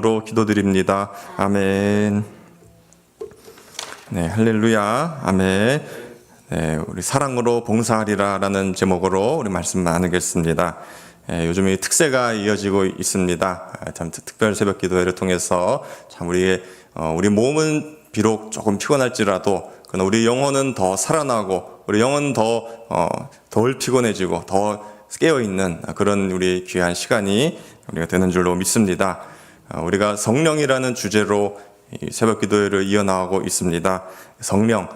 로 기도드립니다. 아멘. 네, 할렐루야. 아멘. 네, 우리 사랑으로 봉사하리라라는 제목으로 우리 말씀 나누겠습니다. 요즘에 특세가 이어지고 있습니다. 참 특별 새벽 기도회를 통해서 참 우리 몸은 비록 조금 피곤할지라도 그러나 우리 영혼은 더 살아나고 우리 영혼은 덜 피곤해지고 더 깨어 있는 그런 우리 귀한 시간이 우리가 되는 줄로 믿습니다. 우리가 성령이라는 주제로 이 새벽 기도회를 이어나가고 있습니다. 성령,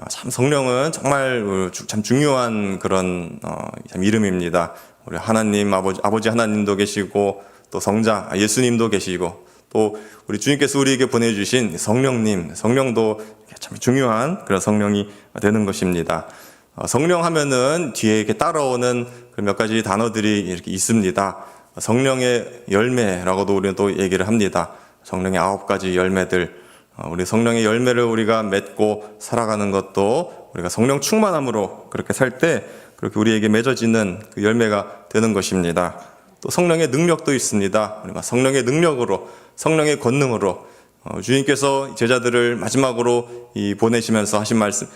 참 성령은 정말 참 중요한 그런 참 이름입니다. 우리 하나님 아버지 하나님도 계시고 또 성자 예수님도 계시고 또 우리 주님께서 우리에게 보내주신 성령도 참 중요한 그런 성령이 되는 것입니다. 성령 하면은 뒤에 이렇게 따라오는 몇 가지 단어들이 이렇게 있습니다. 성령의 열매라고도 우리는 또 얘기를 합니다. 성령의 9가지 열매들. 우리 성령의 열매를 우리가 맺고 살아가는 것도 우리가 성령 충만함으로 그렇게 살 때 그렇게 우리에게 맺어지는 그 열매가 되는 것입니다. 또 성령의 능력도 있습니다. 우리가 성령의 능력으로, 성령의 권능으로 주님께서 제자들을 마지막으로 보내시면서 하신 말씀,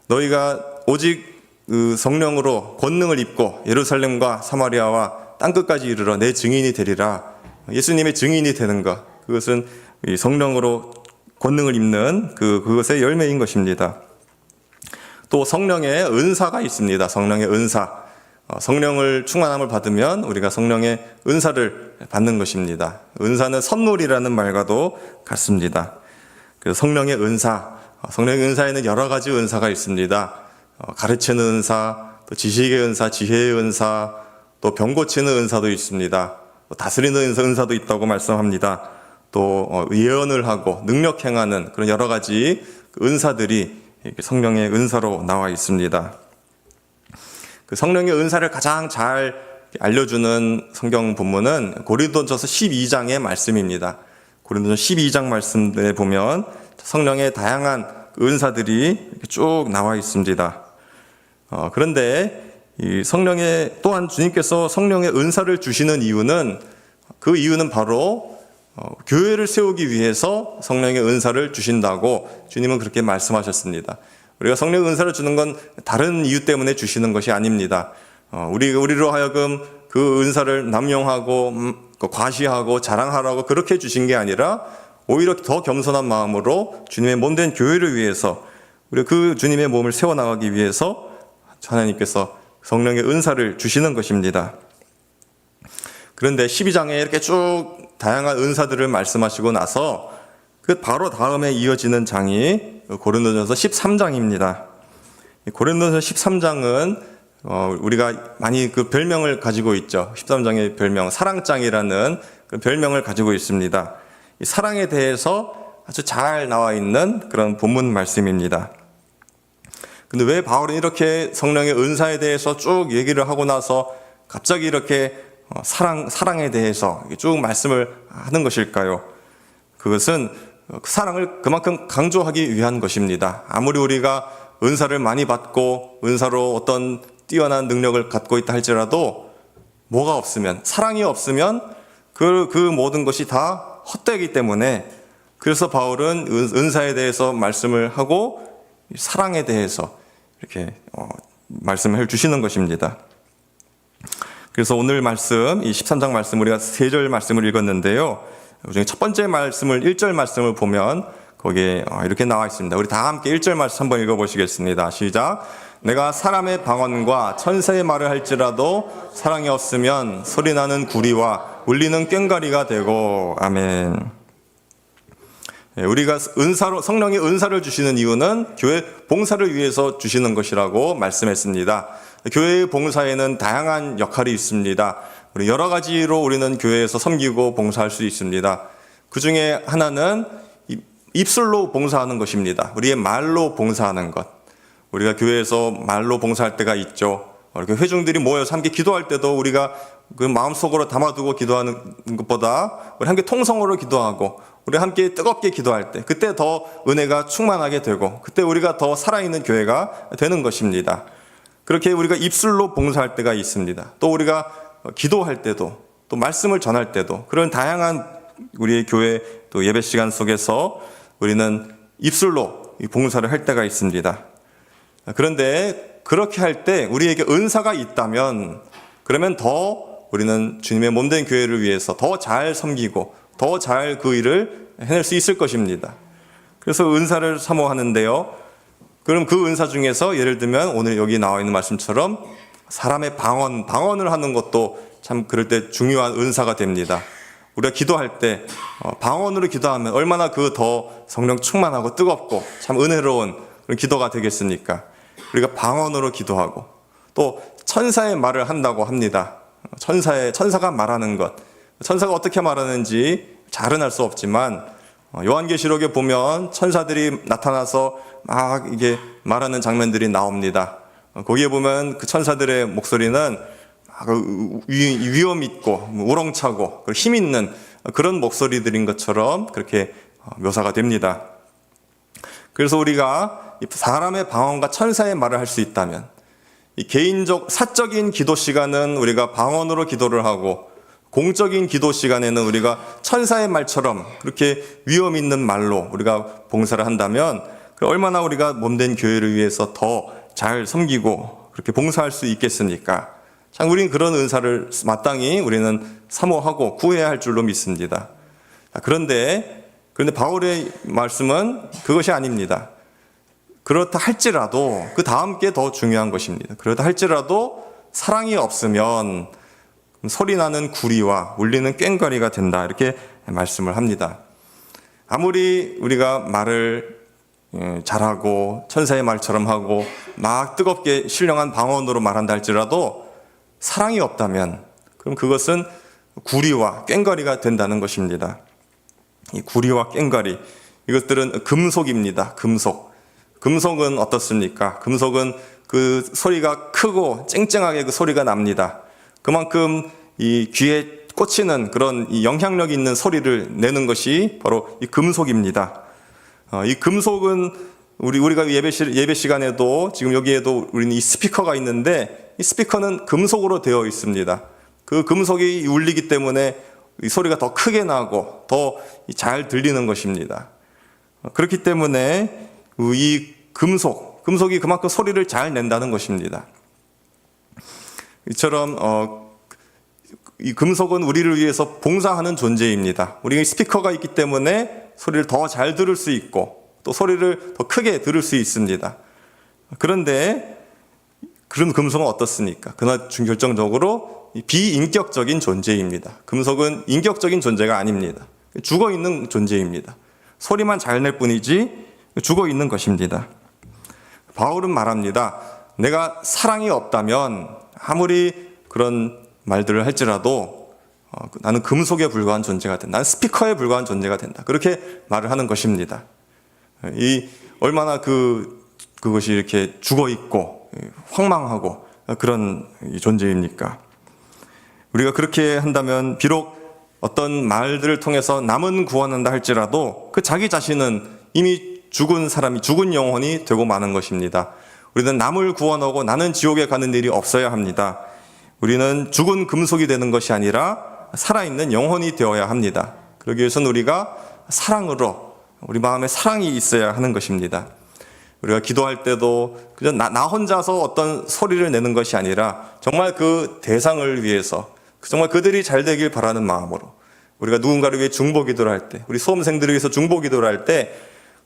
너희가 오직 그 성령으로 권능을 입고 예루살렘과 사마리아와 땅끝까지 이르러 내 증인이 되리라. 예수님의 증인이 되는 것, 그것은 이 성령으로 권능을 입는 그것의 열매인 것입니다. 또 성령의 은사가 있습니다. 성령의 은사. 성령을 충만함을 받으면 우리가 성령의 은사를 받는 것입니다. 은사는 선물이라는 말과도 같습니다. 그래서 성령의 은사에는 여러 가지 은사가 있습니다. 가르치는 은사, 또 지식의 은사, 지혜의 은사, 또 병 고치는 은사도 있습니다. 또 다스리는 은사도 있다고 말씀합니다. 또 예언을 하고 능력 행하는 그런 여러 가지 은사들이 성령의 은사로 나와 있습니다. 그 성령의 은사를 가장 잘 알려주는 성경 본문은 고린도전서 12장의 말씀입니다. 고린도전서 12장 말씀에 보면 성령의 다양한 은사들이 쭉 나와 있습니다. 그런데 이 또한 주님께서 성령의 은사를 주시는 이유는 바로 교회를 세우기 위해서 성령의 은사를 주신다고 주님은 그렇게 말씀하셨습니다. 우리가 성령의 은사를 주는 건 다른 이유 때문에 주시는 것이 아닙니다. 우리로 하여금 그 은사를 남용하고 과시하고 자랑하라고 그렇게 주신 게 아니라 오히려 더 겸손한 마음으로 주님의 몸된 교회를 위해서 우리가 그 주님의 몸을 세워나가기 위해서 하나님께서 성령의 은사를 주시는 것입니다. 그런데 12장에 이렇게 쭉 다양한 은사들을 말씀하시고 나서 그 바로 다음에 이어지는 장이 고린도전서 13장입니다. 고린도전서 13장은 우리가 많이 그 별명을 가지고 있죠. 13장의 별명, 사랑장이라는 그 별명을 가지고 있습니다. 이 사랑에 대해서 아주 잘 나와 있는 그런 본문 말씀입니다. 근데 왜 바울은 이렇게 성령의 은사에 대해서 쭉 얘기를 하고 나서 갑자기 이렇게 사랑에 대해서 쭉 말씀을 하는 것일까요? 그것은 사랑을 그만큼 강조하기 위한 것입니다. 아무리 우리가 은사를 많이 받고 은사로 어떤 뛰어난 능력을 갖고 있다 할지라도 사랑이 없으면 그 모든 것이 다 헛되기 때문에 그래서 바울은 은사에 대해서 말씀을 하고 사랑에 대해서 이렇게 말씀을 해주시는 것입니다. 그래서 오늘 말씀, 이 13장 말씀 우리가 3절 말씀을 읽었는데요. 그중에 첫 번째 말씀을 1절 말씀을 보면 거기에 이렇게 나와 있습니다. 우리 다 함께 1절 말씀 한번 읽어보시겠습니다. 시작. 내가 사람의 방언과 천사의 말을 할지라도 사랑이 없으면 소리나는 구리와 울리는 꽹과리가 되고. 아멘. 우리가 성령의 은사를 주시는 이유는 교회 봉사를 위해서 주시는 것이라고 말씀했습니다. 교회의 봉사에는 다양한 역할이 있습니다. 우리 여러 가지로 우리는 교회에서 섬기고 봉사할 수 있습니다. 그 중에 하나는 입술로 봉사하는 것입니다. 우리의 말로 봉사하는 것. 우리가 교회에서 말로 봉사할 때가 있죠. 이렇게 회중들이 모여서 함께 기도할 때도 우리가 그 마음속으로 담아두고 기도하는 것보다 우리 함께 통성으로 기도하고 우리 함께 뜨겁게 기도할 때 그때 더 은혜가 충만하게 되고 그때 우리가 더 살아있는 교회가 되는 것입니다. 그렇게 우리가 입술로 봉사할 때가 있습니다. 또 우리가 기도할 때도 또 말씀을 전할 때도 그런 다양한 우리의 교회 또 예배 시간 속에서 우리는 입술로 이 봉사를 할 때가 있습니다. 그런데 그렇게 할 때 우리에게 은사가 있다면 그러면 더 우리는 주님의 몸된 교회를 위해서 더 잘 섬기고 더 잘 그 일을 해낼 수 있을 것입니다. 그래서 은사를 사모하는데요. 그럼 그 은사 중에서 예를 들면 오늘 여기 나와 있는 말씀처럼 사람의 방언을 하는 것도 참 그럴 때 중요한 은사가 됩니다. 우리가 기도할 때 방언으로 기도하면 얼마나 그 더 성령 충만하고 뜨겁고 참 은혜로운 그런 기도가 되겠습니까? 우리가 방언으로 기도하고 또 천사의 말을 한다고 합니다. 천사가 말하는 것, 천사가 어떻게 말하는지 잘은 알 수 없지만 요한계시록에 보면 천사들이 나타나서 막 이게 말하는 장면들이 나옵니다. 거기에 보면 그 천사들의 목소리는 위험 있고 우렁차고 힘 있는 그런 목소리들인 것처럼 그렇게 묘사가 됩니다. 그래서 우리가 사람의 방언과 천사의 말을 할 수 있다면 이 개인적 사적인 기도 시간은 우리가 방언으로 기도를 하고 공적인 기도 시간에는 우리가 천사의 말처럼 그렇게 위험 있는 말로 우리가 봉사를 한다면 얼마나 우리가 몸된 교회를 위해서 더 잘 섬기고 그렇게 봉사할 수 있겠습니까? 참 우리는 그런 은사를 마땅히 우리는 사모하고 구해야 할 줄로 믿습니다. 그런데 바울의 말씀은 그것이 아닙니다. 그렇다 할지라도 그 다음 게 더 중요한 것입니다. 그렇다 할지라도 사랑이 없으면 소리나는 구리와 울리는 꽹과리가 된다, 이렇게 말씀을 합니다. 아무리 우리가 말을 잘하고 천사의 말처럼 하고 막 뜨겁게 신령한 방언으로 말한다 할지라도 사랑이 없다면 그럼 그것은 구리와 꽹과리가 된다는 것입니다. 이 구리와 꽹과리, 이것들은 금속입니다. 금속은 어떻습니까? 금속은 그 소리가 크고 쨍쨍하게 그 소리가 납니다. 그만큼 이 귀에 꽂히는 그런 이 영향력 있는 소리를 내는 것이 바로 이 금속입니다. 이 금속은 우리가 예배 시간에도 지금 여기에도 우리는 이 스피커가 있는데 이 스피커는 금속으로 되어 있습니다. 그 금속이 울리기 때문에 이 소리가 더 크게 나고 더 잘 들리는 것입니다. 그렇기 때문에 이 금속이 그만큼 소리를 잘 낸다는 것입니다. 이처럼 이 금속은 우리를 위해서 봉사하는 존재입니다. 우리가 스피커가 있기 때문에 소리를 더 잘 들을 수 있고 또 소리를 더 크게 들을 수 있습니다. 그런데 그런 금속은 어떻습니까? 그러나 결정적으로 비인격적인 존재입니다. 금속은 인격적인 존재가 아닙니다. 죽어있는 존재입니다. 소리만 잘 낼 뿐이지 죽어있는 것입니다. 바울은 말합니다. 내가 사랑이 없다면 아무리 그런 말들을 할지라도 나는 금속에 불과한 존재가 된다. 나는 스피커에 불과한 존재가 된다. 그렇게 말을 하는 것입니다. 얼마나 그것이 이렇게 죽어있고 황망하고 그런 존재입니까? 우리가 그렇게 한다면 비록 어떤 말들을 통해서 남은 구원한다 할지라도 그 자기 자신은 이미 죽은 영혼이 되고 마는 것입니다. 우리는 남을 구원하고 나는 지옥에 가는 일이 없어야 합니다. 우리는 죽은 금속이 되는 것이 아니라 살아있는 영혼이 되어야 합니다. 그러기 위해서는 우리가 사랑으로 우리 마음에 사랑이 있어야 하는 것입니다. 우리가 기도할 때도 그저 나 혼자서 어떤 소리를 내는 것이 아니라 정말 그 대상을 위해서 정말 그들이 잘 되길 바라는 마음으로 우리가 누군가를 위해 중보 기도를 할 때, 우리 수험생들을 위해서 중보 기도를 할 때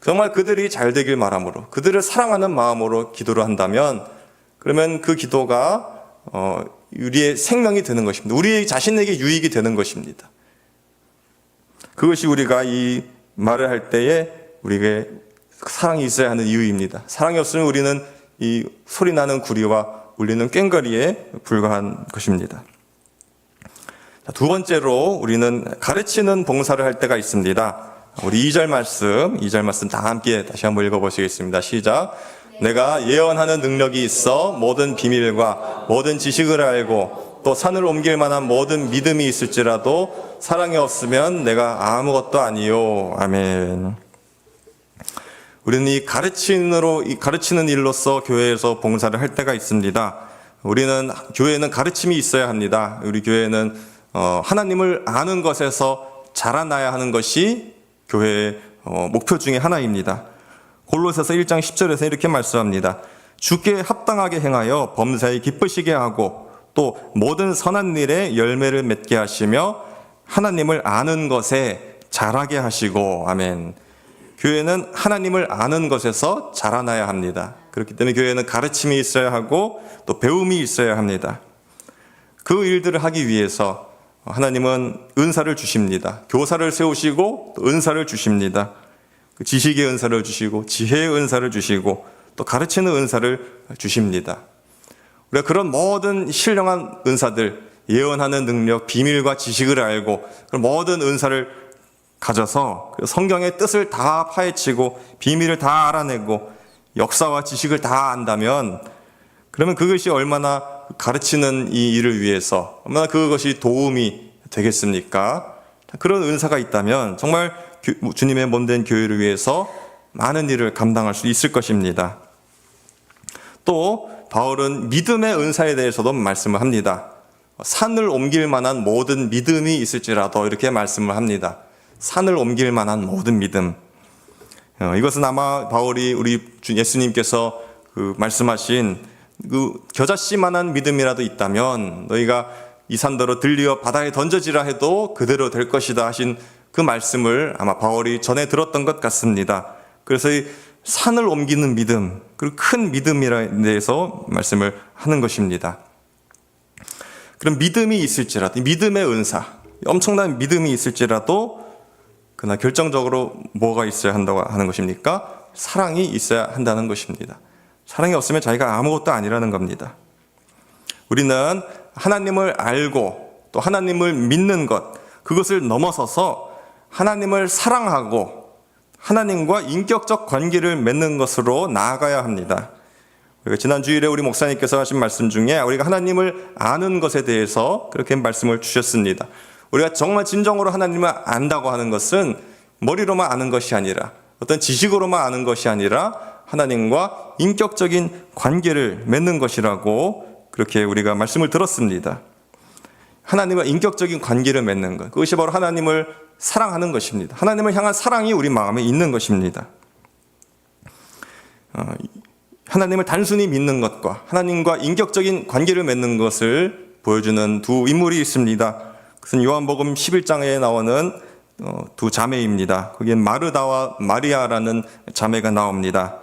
정말 그들이 잘 되길 바람으로 그들을 사랑하는 마음으로 기도를 한다면 그러면 그 기도가 우리의 생명이 되는 것입니다. 우리 자신에게 유익이 되는 것입니다. 그것이 우리가 이 말을 할 때에 우리에게 사랑이 있어야 하는 이유입니다. 사랑이 없으면 우리는 이 소리나는 구리와 울리는 꽹과리에 불과한 것입니다. 두 번째로 우리는 가르치는 봉사를 할 때가 있습니다. 우리 2절 말씀 다 함께 다시 한번 읽어보시겠습니다. 시작. 내가 예언하는 능력이 있어 모든 비밀과 모든 지식을 알고 또 산을 옮길 만한 모든 믿음이 있을지라도 사랑이 없으면 내가 아무것도 아니요. 아멘. 우리는 이 가르치는 일로서 교회에서 봉사를 할 때가 있습니다. 교회에는 가르침이 있어야 합니다. 우리 교회는 하나님을 아는 것에서 자라나야 하는 것이 교회의 목표 중에 하나입니다. 골로새서 1장 10절에서 이렇게 말씀합니다. 주께 합당하게 행하여 범사에 기쁘시게 하고 또 모든 선한 일에 열매를 맺게 하시며 하나님을 아는 것에 자라게 하시고. 아멘. 교회는 하나님을 아는 것에서 자라나야 합니다. 그렇기 때문에 교회는 가르침이 있어야 하고 또 배움이 있어야 합니다. 그 일들을 하기 위해서 하나님은 은사를 주십니다. 교사를 세우시고 또 은사를 주십니다. 지식의 은사를 주시고 지혜의 은사를 주시고 또 가르치는 은사를 주십니다. 우리가 그런 모든 신령한 은사들, 예언하는 능력, 비밀과 지식을 알고 그런 모든 은사를 가져서 성경의 뜻을 다 파헤치고 비밀을 다 알아내고 역사와 지식을 다 안다면, 그러면 그것이 얼마나 가르치는 이 일을 위해서 얼마나 그것이 도움이 되겠습니까? 그런 은사가 있다면 정말 주님의 몸된 교회를 위해서 많은 일을 감당할 수 있을 것입니다. 또 바울은 믿음의 은사에 대해서도 말씀을 합니다. 산을 옮길 만한 모든 믿음이 있을지라도 이렇게 말씀을 합니다. 산을 옮길 만한 모든 믿음. 이것은 아마 바울이 우리 주 예수님께서 말씀하신 그 겨자씨만한 믿음이라도 있다면 너희가 이 산더러 들리어 바다에 던져지라 해도 그대로 될 것이다 하신 그 말씀을 아마 바울이 전에 들었던 것 같습니다. 그래서 이 산을 옮기는 믿음, 그리고 큰 믿음이라에 대해서 말씀을 하는 것입니다. 그럼 믿음이 있을지라도, 믿음의 은사, 엄청난 믿음이 있을지라도 그러나 결정적으로 뭐가 있어야 한다고 하는 것입니까? 사랑이 있어야 한다는 것입니다. 사랑이 없으면 자기가 아무것도 아니라는 겁니다. 우리는 하나님을 알고 또 하나님을 믿는 것, 그것을 넘어서서 하나님을 사랑하고 하나님과 인격적 관계를 맺는 것으로 나아가야 합니다. 지난 주일에 우리 목사님께서 하신 말씀 중에 우리가 하나님을 아는 것에 대해서 그렇게 말씀을 주셨습니다. 우리가 정말 진정으로 하나님을 안다고 하는 것은 머리로만 아는 것이 아니라 어떤 지식으로만 아는 것이 아니라 하나님과 인격적인 관계를 맺는 것이라고 그렇게 우리가 말씀을 들었습니다. 하나님과 인격적인 관계를 맺는 것, 그것이 바로 하나님을 사랑하는 것입니다. 하나님을 향한 사랑이 우리 마음에 있는 것입니다. 하나님을 단순히 믿는 것과 하나님과 인격적인 관계를 맺는 것을 보여주는 두 인물이 있습니다. 그것은 요한복음 11장에 나오는 두 자매입니다. 거기에 마르다와 마리아라는 자매가 나옵니다.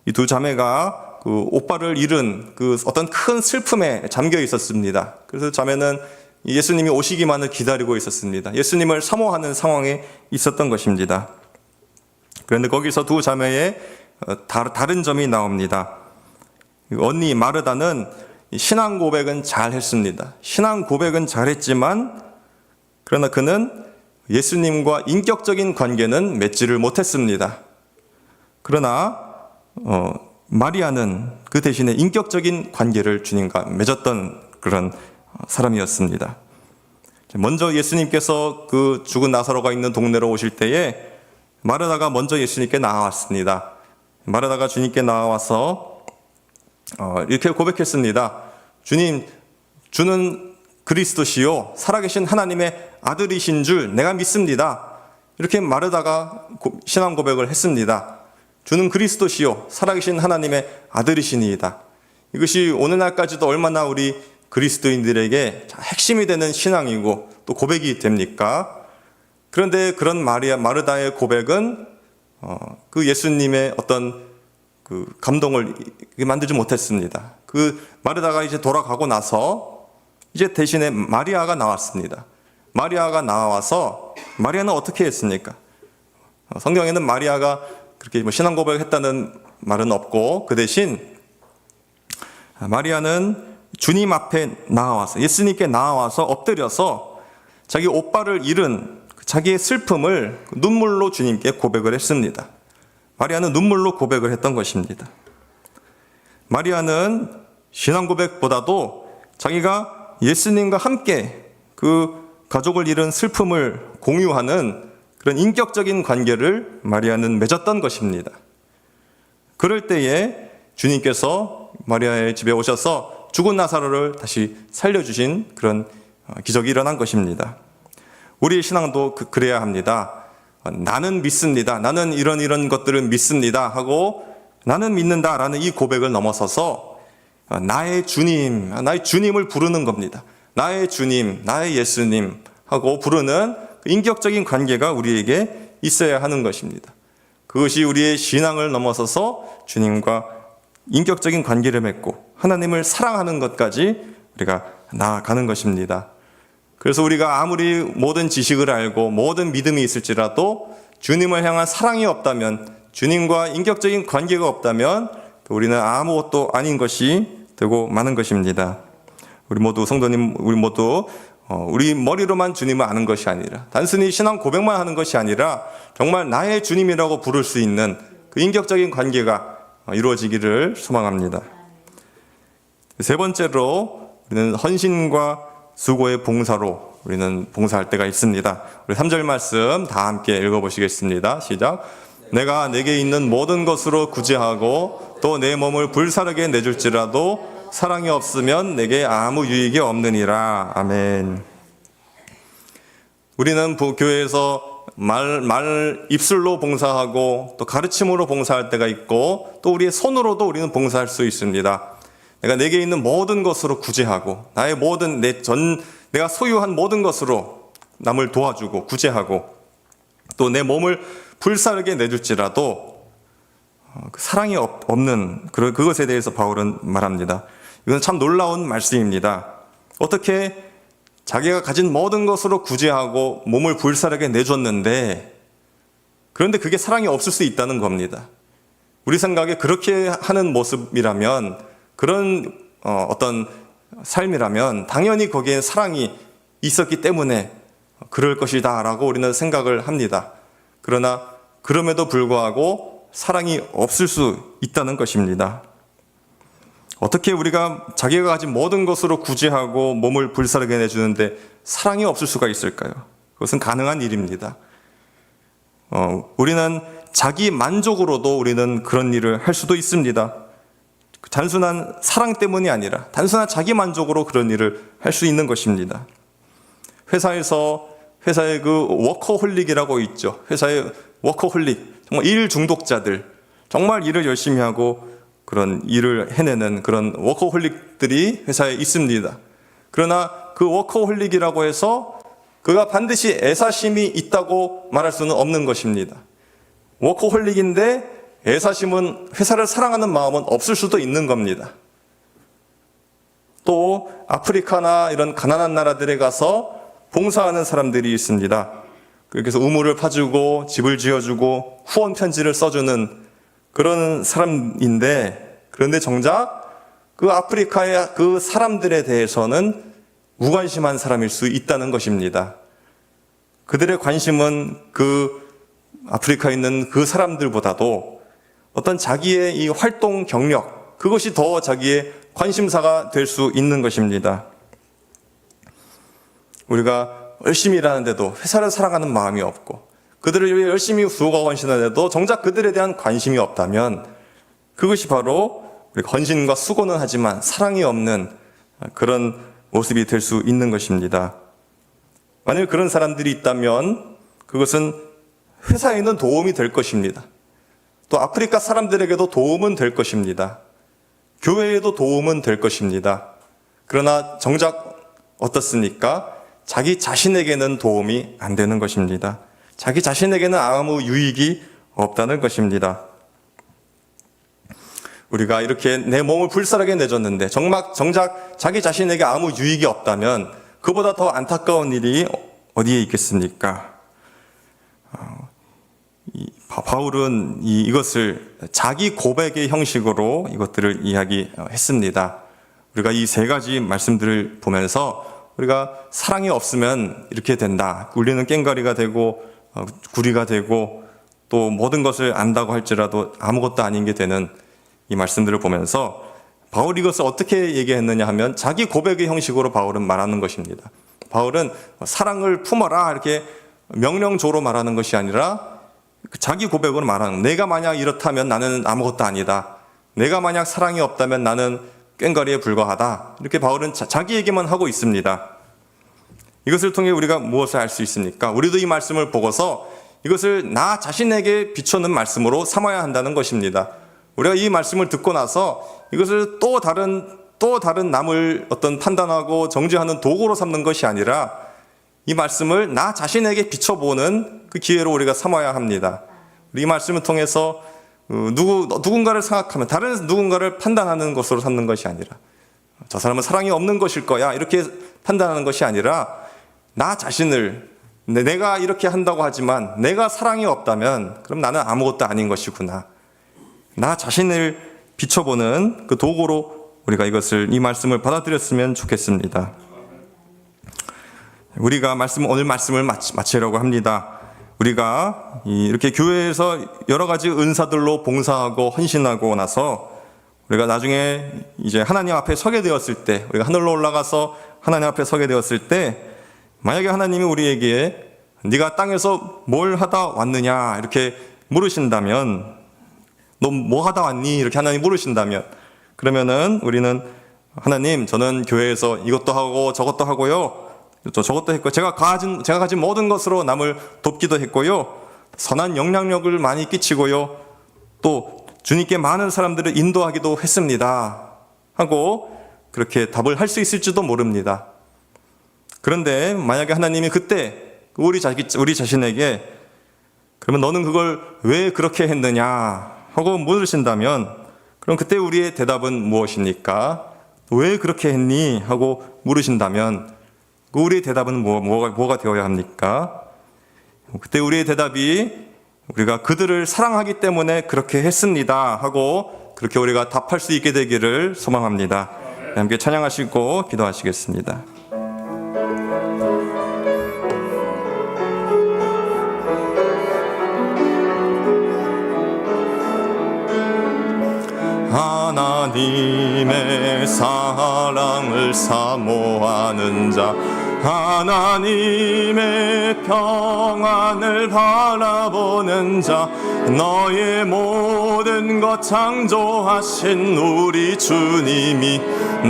이 두 자매가 그 오빠를 잃은 그 어떤 큰 슬픔에 잠겨 있었습니다. 그래서 자매는 예수님이 오시기만을 기다리고 있었습니다. 예수님을 사모하는 상황에 있었던 것입니다. 그런데 거기서 두 자매의 다른 점이 나옵니다. 언니 마르다는 신앙 고백은 잘 했습니다. 신앙 고백은 잘했지만 그러나 그는 예수님과 인격적인 관계는 맺지를 못했습니다. 그러나 마리아는 그 대신에 인격적인 관계를 주님과 맺었던 그런 사람이었습니다. 먼저 예수님께서 그 죽은 나사로가 있는 동네로 오실 때에 마르다가 먼저 예수님께 나왔습니다. 마르다가 주님께 나와서 이렇게 고백했습니다. 주님, 주는 그리스도시요 살아계신 하나님의 아들이신 줄 내가 믿습니다. 이렇게 마르다가 신앙 고백을 했습니다. 주는 그리스도시요 살아계신 하나님의 아들이시니이다. 이것이 오늘날까지도 얼마나 우리 그리스도인들에게 핵심이 되는 신앙이고 또 고백이 됩니까? 그런데 그런 마르다의 고백은 그 예수님의 어떤 그 감동을 만들지 못했습니다. 그 마르다가 이제 돌아가고 나서 이제 대신에 마리아가 나왔습니다. 마리아가 나와서 마리아는 어떻게 했습니까? 성경에는 마리아가 그렇게 신앙 고백을 했다는 말은 없고 그 대신 마리아는 주님 앞에 나와서 예수님께 나와서 엎드려서 자기 오빠를 잃은 자기의 슬픔을 눈물로 주님께 고백을 했습니다. 마리아는 눈물로 고백을 했던 것입니다. 마리아는 신앙 고백보다도 자기가 예수님과 함께 그 가족을 잃은 슬픔을 공유하는 그런 인격적인 관계를 마리아는 맺었던 것입니다. 그럴 때에 주님께서 마리아의 집에 오셔서 죽은 나사로를 다시 살려주신 그런 기적이 일어난 것입니다. 우리의 신앙도 그래야 합니다. 나는 믿습니다. 나는 이런 것들을 믿습니다 하고 나는 믿는다라는 이 고백을 넘어서서 나의 주님을 부르는 겁니다. 나의 주님, 나의 예수님 하고 부르는 인격적인 관계가 우리에게 있어야 하는 것입니다. 그것이 우리의 신앙을 넘어서서 주님과 인격적인 관계를 맺고 하나님을 사랑하는 것까지 우리가 나아가는 것입니다. 그래서 우리가 아무리 모든 지식을 알고 모든 믿음이 있을지라도 주님을 향한 사랑이 없다면, 주님과 인격적인 관계가 없다면 우리는 아무것도 아닌 것이 되고 마는 것입니다. 우리 모두 성도님, 우리 머리로만 주님을 아는 것이 아니라, 단순히 신앙 고백만 하는 것이 아니라 정말 나의 주님이라고 부를 수 있는 그 인격적인 관계가 이루어지기를 소망합니다. 세 번째로 우리는 헌신과 수고의 봉사로 우리는 봉사할 때가 있습니다. 우리 3절 말씀 다 함께 읽어보시겠습니다. 시작. 내가 내게 있는 모든 것으로 구제하고 또 내 몸을 불사르게 내줄지라도 사랑이 없으면 내게 아무 유익이 없느니라. 아멘. 우리는 교회에서 입술로 봉사하고 또 가르침으로 봉사할 때가 있고 또 우리의 손으로도 우리는 봉사할 수 있습니다. 내가 내게 있는 모든 것으로 구제하고 나의 모든 내가 소유한 모든 것으로 남을 도와주고 구제하고 또 내 몸을 불사르게 내줄지라도 사랑이 없는 그것에 대해서 바울은 말합니다. 이건 참 놀라운 말씀입니다. 어떻게 자기가 가진 모든 것으로 구제하고 몸을 불사르게 내줬는데 그런데 그게 사랑이 없을 수 있다는 겁니다. 우리 생각에 그렇게 하는 모습이라면, 그런 어떤 삶이라면 당연히 거기에 사랑이 있었기 때문에 그럴 것이다 라고 우리는 생각을 합니다. 그러나 그럼에도 불구하고 사랑이 없을 수 있다는 것입니다. 어떻게 우리가 자기가 가진 모든 것으로 구제하고 몸을 불사르게 내주는데 사랑이 없을 수가 있을까요? 그것은 가능한 일입니다. 우리는 자기 만족으로도 우리는 그런 일을 할 수도 있습니다. 단순한 사랑 때문이 아니라 단순한 자기 만족으로 그런 일을 할 수 있는 것입니다. 회사의 그 워커홀릭이라고 있죠. 회사의 워커홀릭, 정말 일 중독자들, 정말 일을 열심히 하고 그런 일을 해내는 그런 워커홀릭들이 회사에 있습니다. 그러나 그 워커홀릭이라고 해서 그가 반드시 애사심이 있다고 말할 수는 없는 것입니다. 워커홀릭인데 애사심은, 회사를 사랑하는 마음은 없을 수도 있는 겁니다. 또 아프리카나 이런 가난한 나라들에 가서 봉사하는 사람들이 있습니다. 그래서 우물을 파주고 집을 지어주고 후원 편지를 써주는 그런 사람인데, 그런데 정작 그 아프리카의 그 사람들에 대해서는 무관심한 사람일 수 있다는 것입니다. 그들의 관심은 그 아프리카에 있는 그 사람들보다도 어떤 자기의 이 활동 경력, 그것이 더 자기의 관심사가 될 수 있는 것입니다. 우리가 열심히 일하는데도 회사를 사랑하는 마음이 없고 그들을 위해 열심히 수고하고 헌신하는데도 정작 그들에 대한 관심이 없다면 그것이 바로 우리 헌신과 수고는 하지만 사랑이 없는 그런 모습이 될 수 있는 것입니다. 만일 그런 사람들이 있다면 그것은 회사에는 도움이 될 것입니다. 또 아프리카 사람들에게도 도움은 될 것입니다. 교회에도 도움은 될 것입니다. 그러나 정작 어떻습니까? 자기 자신에게는 도움이 안 되는 것입니다. 자기 자신에게는 아무 유익이 없다는 것입니다. 우리가 이렇게 내 몸을 불사르게 내줬는데 정작 자기 자신에게 아무 유익이 없다면 그보다 더 안타까운 일이 어디에 있겠습니까? 바울은 이것을 자기 고백의 형식으로 이것들을 이야기했습니다. 우리가 이 세 가지 말씀들을 보면서 우리가 사랑이 없으면 이렇게 된다. 우리는 꽹과리가 되고 구리가 되고 또 모든 것을 안다고 할지라도 아무것도 아닌 게 되는 이 말씀들을 보면서 바울이 이것을 어떻게 얘기했느냐 하면 자기 고백의 형식으로 바울은 말하는 것입니다. 바울은 사랑을 품어라 이렇게 명령조로 말하는 것이 아니라 자기 고백으로 말하는, 내가 만약 이렇다면 나는 아무것도 아니다. 내가 만약 사랑이 없다면 나는 꽹과리에 불과하다. 이렇게 바울은 자기 얘기만 하고 있습니다. 이것을 통해 우리가 무엇을 알 수 있습니까? 우리도 이 말씀을 보고서 이것을 나 자신에게 비춰는 말씀으로 삼아야 한다는 것입니다. 우리가 이 말씀을 듣고 나서 이것을 또 다른 남을 어떤 판단하고 정죄하는 도구로 삼는 것이 아니라 이 말씀을 나 자신에게 비춰보는 그 기회로 우리가 삼아야 합니다. 이 말씀을 통해서 누군가를 생각하면 다른 누군가를 판단하는 것으로 삼는 것이 아니라 저 사람은 사랑이 없는 것일 거야 이렇게 판단하는 것이 아니라 나 자신을 내가 이렇게 한다고 하지만 내가 사랑이 없다면 그럼 나는 아무것도 아닌 것이구나. 나 자신을 비춰보는 그 도구로 우리가 이 말씀을 받아들였으면 좋겠습니다. 우리가 오늘 말씀을 마치려고 합니다. 우리가 이렇게 교회에서 여러 가지 은사들로 봉사하고 헌신하고 나서 우리가 나중에 이제 하나님 앞에 서게 되었을 때, 우리가 하늘로 올라가서 하나님 앞에 서게 되었을 때, 만약에 하나님이 우리에게 네가 땅에서 뭘 하다 왔느냐 이렇게 물으신다면, 너 뭐 하다 왔니? 이렇게 하나님 물으신다면, 그러면은 우리는 하나님, 저는 교회에서 이것도 하고 저것도 하고요, 저것도 했고, 제가 가진 모든 것으로 남을 돕기도 했고요, 선한 영향력을 많이 끼치고요, 또 주님께 많은 사람들을 인도하기도 했습니다 하고 그렇게 답을 할 수 있을지도 모릅니다. 그런데 만약에 하나님이 그때 우리 자신에게 그러면 너는 그걸 왜 그렇게 했느냐 하고 물으신다면, 그럼 그때 우리의 대답은 무엇입니까? 왜 그렇게 했니? 하고 물으신다면 우리의 대답은 뭐가 되어야 합니까? 그때 우리의 대답이 우리가 그들을 사랑하기 때문에 그렇게 했습니다 하고 그렇게 우리가 답할 수 있게 되기를 소망합니다. 함께 찬양하시고 기도하시겠습니다. 하나님의 사랑을 사모하는 자, 하나님의 평안을 바라보는 자, 너의 모든 것 창조하신 우리 주님이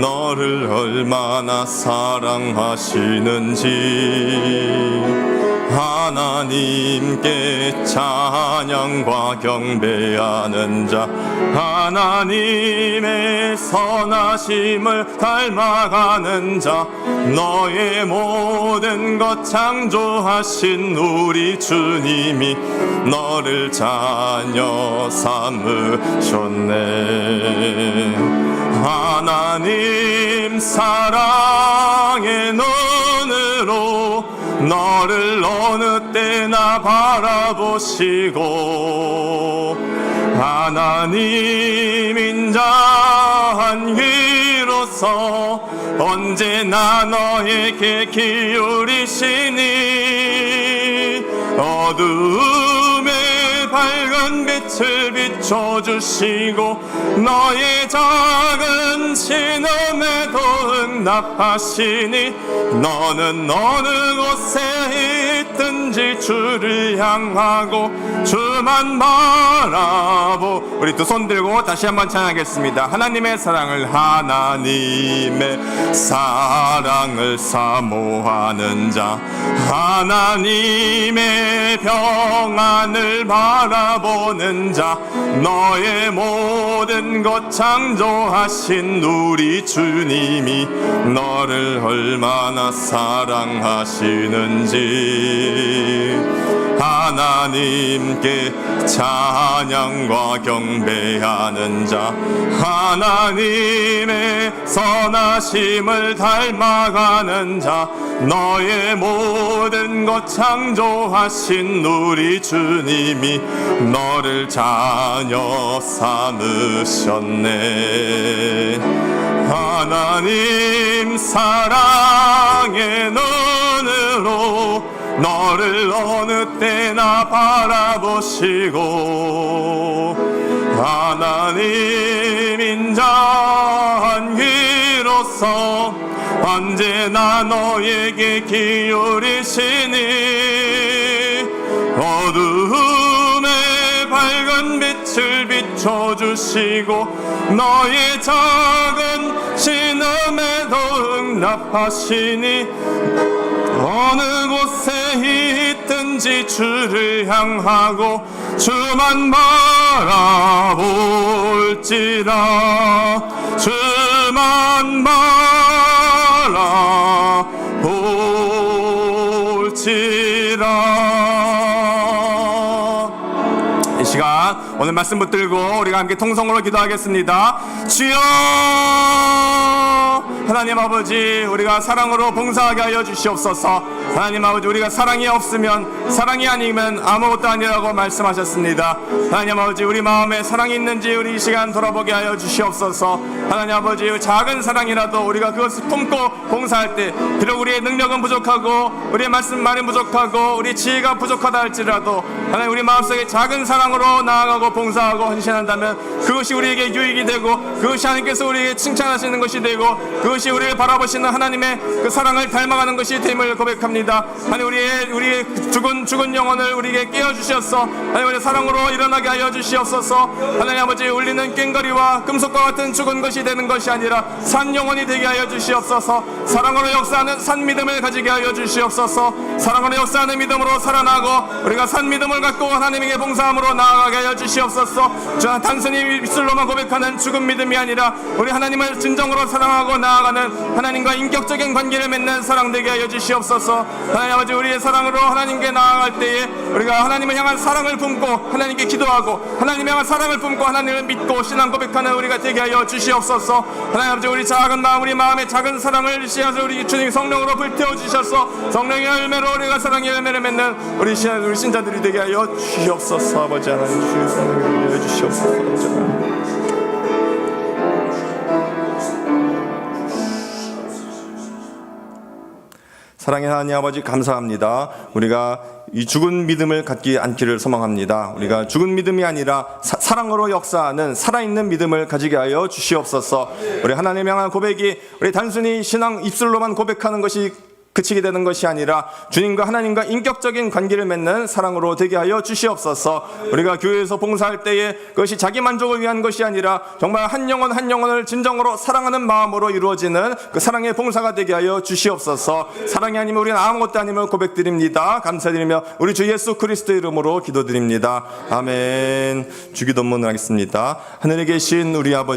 너를 얼마나 사랑하시는지 하나님께 찬양과 경배하는 자, 하나님의 선하심을 닮아가는 자, 너의 모든 것 창조하신 우리 주님이 너를 자녀 삼으셨네. 하나님 사랑의 눈으로 너를 어느 때나 바라보시고 하나님 인자한 귀로서 언제나 너에게 기울이시니 어둠에 밝은 빛을 비춰주시고 너의 작은 신음에도 응답하시니 너는 어느 곳에 있든지 주를 향하고 주만 바라보. 우리 두 손 들고 다시 한번 찬양하겠습니다. 하나님의 사랑을 사모하는 자, 하나님의 평안을 바라보는 자, 너의 모든 것 창조하신 우리 주님이 너를 얼마나 사랑하시는지 하나님께 찬양과 경배하는 자, 하나님의 선하심을 닮아가는 자, 너의 모든 것 창조하신 우리 주님이 너를 자녀 삼으셨네. 하나님 사랑의 눈으로 너를 어느 때나 바라보시고 하나님 인자한 귀로서 언제나 너에게 기울이시니 어둠에 밝은 빛을 비춰주시고 너의 작은 신음에도 응답하시니 어느 곳에 있든지 주를 향하고 주만 바라볼지라. 주만 바라볼지라. 이 시간 오늘 말씀 붙들고 우리가 함께 통성으로 기도하겠습니다. 주여, 하나님 아버지, 우리가 사랑으로 봉사하게 하여 주시옵소서. 하나님 아버지, 우리가 사랑이 없으면, 사랑이 아니면 아무것도 아니라고 말씀하셨습니다. 하나님 아버지, 우리 마음에 사랑이 있는지 우리 이 시간 돌아보게 하여 주시옵소서. 하나님 아버지, 작은 사랑이라도 우리가 그것을 품고 봉사할 때, 비록 우리의 능력은 부족하고 우리의 말씀만이 부족하고 우리 지혜가 부족하다 할지라도 하나님, 우리 마음속에 작은 사랑으로 나아가고 봉사하고 헌신한다면 그것이 우리에게 유익이 되고, 그것이 하나님께서 우리에게 칭찬하시는 것이 되고, 그것이 우리를 바라보시는 하나님의 그 사랑을 닮아가는 것이 됨을 고백합니다. 하나님, 우리의 죽은 영혼을 우리에게 깨워주시옵소서. 하나님, 우리 사랑으로 일어나게 하여 주시옵소서. 하나님 아버지, 울리는 꽹과리와 금속과 같은 죽은 것이 되는 것이 아니라 산 영혼이 되게 하여 주시옵소서. 사랑으로 역사하는 산 믿음을 가지게 하여 주시옵소서. 사랑으로 역사하는 믿음으로 살아나고 우리가 산 믿음을 갖고 하나님에게 봉사함으로 나아가게 하여 주시옵소서. 단순히 입술로만 고백하는 죽은 믿음이 아니라 우리 하나님을 진정으로 사랑하고 나아가는 하나님과 인격적인 관계를 맺는 사랑 되게 하여 주시옵소서. 하나님 아버지, 우리의 사랑으로 하나님께 나아갈 때에 우리가 하나님을 향한 사랑을 품고 하나님께 기도하고 하나님을 향한 사랑을 품고 하나님을 믿고 신앙 고백하는 우리가 되게 하여 주시옵소서. 하나님 아버지, 우리 작은 마음, 우리 마음의 작은 사랑을 시하서 우리 주님 성령으로 불태워 주셔서 성령의 열매로 우리가 사랑의 열매를 맺는 우리 신자들이 되게 하여 주시옵소서. 아버지 하나님, 주의 성령을 열려 주시옵소서. 아버지 하나님. 사랑의 하나님 아버지, 감사합니다. 우리가 이 죽은 믿음을 갖지 않기를 소망합니다. 우리가 죽은 믿음이 아니라 사랑으로 역사하는 살아있는 믿음을 가지게 하여 주시옵소서. 우리 하나님 향한 고백이 우리 단순히 신앙 입술로만 고백하는 것이 그치게 되는 것이 아니라 주님과 하나님과 인격적인 관계를 맺는 사랑으로 되게 하여 주시옵소서. 우리가 교회에서 봉사할 때에 그것이 자기 만족을 위한 것이 아니라 정말 한 영혼 한 영혼을 진정으로 사랑하는 마음으로 이루어지는 그 사랑의 봉사가 되게 하여 주시옵소서. 사랑이 아니면 우리는 아무것도 아님을 고백드립니다. 감사드리며 우리 주 예수 그리스도의 이름으로 기도드립니다. 아멘. 주기도문을 하겠습니다. 하늘에 계신 우리 아버지,